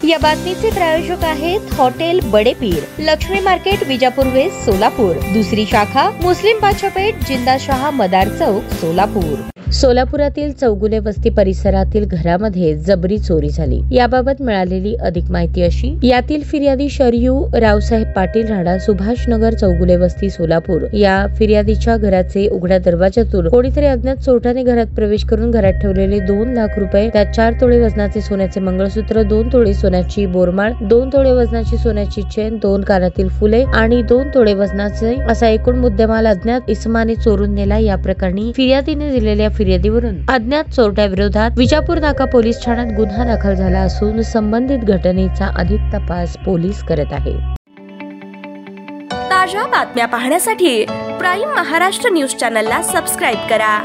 या बातमीचे प्रायोजक आहेत hotel Badepir, Laxmi market, Vijapur west, Solapur. दुसरी शाखा मुस्लिम बादशाहपेठ, जिंदाशहा मदार चौक, सोलापूर। सोलापुरातील चौगुले वस्ती परिसरातील घरामध्ये जबरी चोरी झाली। याबाबत मिळालेली अधिक माहिती अशी। यातील फिर्यादी शरयू रावसाहेब पाटील, राहणार सुभाष नगर, चौगुले वस्ती, सोलापूर। या फिर्यादीच्या घराचे उघड्या दरवाजातून कोणीतरी अज्ञात चोरट्याने घरात प्रवेश करून घरात ठेवलेले 2 लाख रुपये, त्यात 4 तोळे वजनाचे सोन्याचे मंगळसूत्र, 2 तोळे सोन्याची बोरमाळ, 2 तोळे वजनाची सोन्याची चेन, 2 कानातील फुले आणि 2 तोळे वजनाचे असा एकूण मुद्देमाल अज्ञात इसमाने चोरून नेला। या प्रकरणी फिर्यादीने दिलेल्या फिर्यादीवरून अज्ञात चोरट्या विरोधात विजापूर नाका पोलीस ठाण्यात गुन्हा दाखल झाला असून संबंधित घटनेचा अधिक तपास पोलीस करत आहेत। ताज्या बातम्या पाहण्यासाठी प्राईम महाराष्ट्र न्यूज चॅनलला सबस्क्राईब करा।